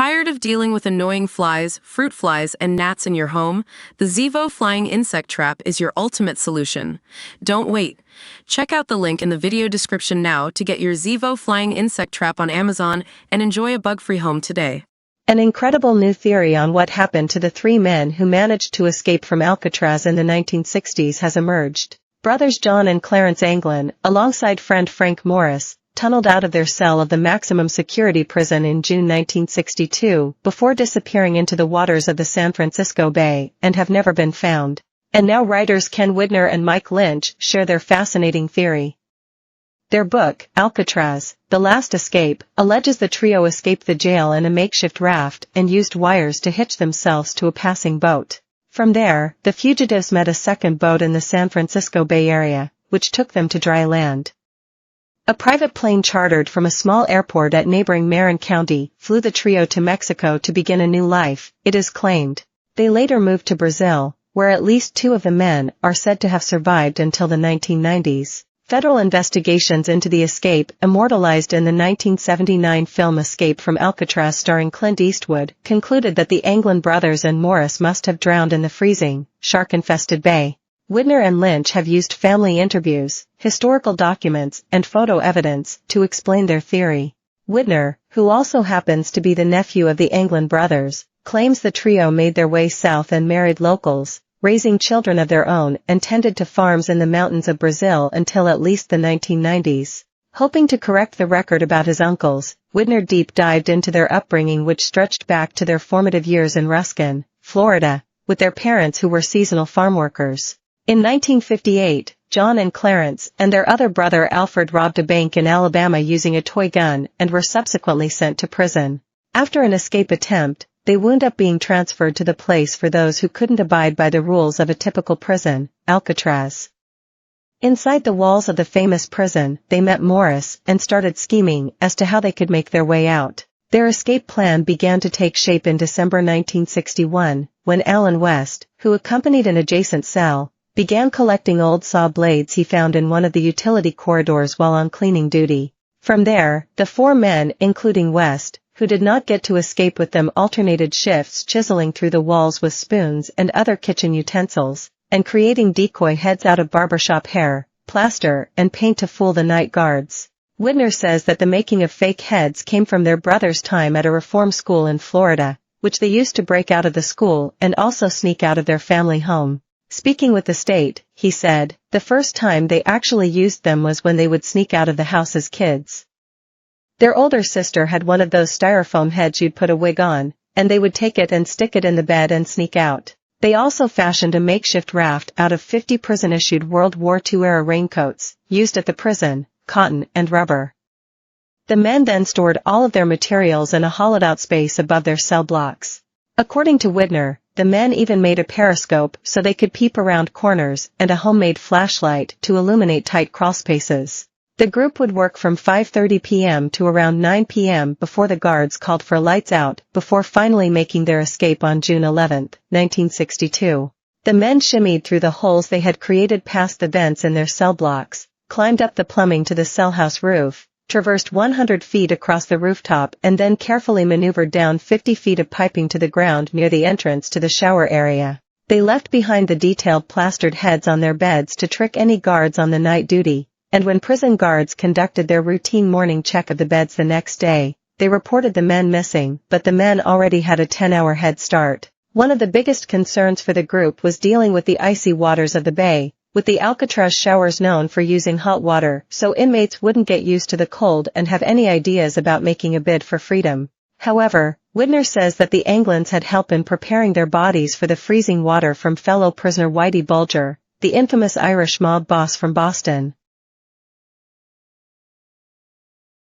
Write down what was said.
Tired of dealing with annoying flies, fruit flies, and gnats in your home? The Zevo Flying Insect Trap is your ultimate solution. Don't wait. Check out the link in the video description now to get your Zevo Flying Insect Trap on Amazon and enjoy a bug-free home today. An incredible new theory on what happened to the three men who managed to escape from Alcatraz in the 1960s has emerged. Brothers John and Clarence Anglin, alongside friend Frank Morris, tunneled out of their cell of the maximum security prison in June 1962 before disappearing into the waters of the San Francisco Bay and have never been found. And now writers Ken Widner and Mike Lynch share their fascinating theory. Their book, Alcatraz, The Last Escape, alleges the trio escaped the jail in a makeshift raft and used wires to hitch themselves to a passing boat. From there, the fugitives met a second boat in the San Francisco Bay Area, which took them to dry land. A private plane chartered from a small airport at neighboring Marin County flew the trio to Mexico to begin a new life, it is claimed. They later moved to Brazil, where at least two of the men are said to have survived until the 1990s. Federal investigations into the escape, immortalized in the 1979 film Escape from Alcatraz starring Clint Eastwood, concluded that the Anglin brothers and Morris must have drowned in the freezing, shark-infested bay. Widner and Lynch have used family interviews, historical documents, and photo evidence to explain their theory. Widner, who also happens to be the nephew of the Anglin brothers, claims the trio made their way south and married locals, raising children of their own and tended to farms in the mountains of Brazil until at least the 1990s. Hoping to correct the record about his uncles, Widner deep dived into their upbringing, which stretched back to their formative years in Ruskin, Florida, with their parents who were seasonal farm workers. In 1958, John and Clarence and their other brother Alfred robbed a bank in Alabama using a toy gun and were subsequently sent to prison. After an escape attempt, they wound up being transferred to the place for those who couldn't abide by the rules of a typical prison, Alcatraz. Inside the walls of the famous prison, they met Morris and started scheming as to how they could make their way out. Their escape plan began to take shape in December 1961, when Alan West, who accompanied an adjacent cell, began collecting old saw blades he found in one of the utility corridors while on cleaning duty. From there, the four men, including West, who did not get to escape with them, alternated shifts chiseling through the walls with spoons and other kitchen utensils, and creating decoy heads out of barbershop hair, plaster, and paint to fool the night guards. Widner says that the making of fake heads came from their brother's time at a reform school in Florida, which they used to break out of the school and also sneak out of their family home. Speaking with the State, he said, the first time they actually used them was when they would sneak out of the house as kids. Their older sister had one of those styrofoam heads you'd put a wig on, and they would take it and stick it in the bed and sneak out. They also fashioned a makeshift raft out of 50 prison-issued World War II-era raincoats, used at the prison, cotton and rubber. The men then stored all of their materials in a hollowed-out space above their cell blocks. According to Widner, the men even made a periscope so they could peep around corners and a homemade flashlight to illuminate tight crawlspaces. The group would work from 5:30 p.m. to around 9 p.m. before the guards called for lights out, before finally making their escape on June 11, 1962. The men shimmied through the holes they had created past the vents in their cell blocks, climbed up the plumbing to the cell house roof, traversed 100 feet across the rooftop, and then carefully maneuvered down 50 feet of piping to the ground near the entrance to the shower area. They left behind the detailed plastered heads on their beds to trick any guards on the night duty, and when prison guards conducted their routine morning check of the beds the next day, they reported the men missing, but the men already had a 10-hour head start. One of the biggest concerns for the group was dealing with the icy waters of the bay, with the Alcatraz showers known for using hot water, so inmates wouldn't get used to the cold and have any ideas about making a bid for freedom. However, Widner says that the Anglins had help in preparing their bodies for the freezing water from fellow prisoner Whitey Bulger, the infamous Irish mob boss from Boston.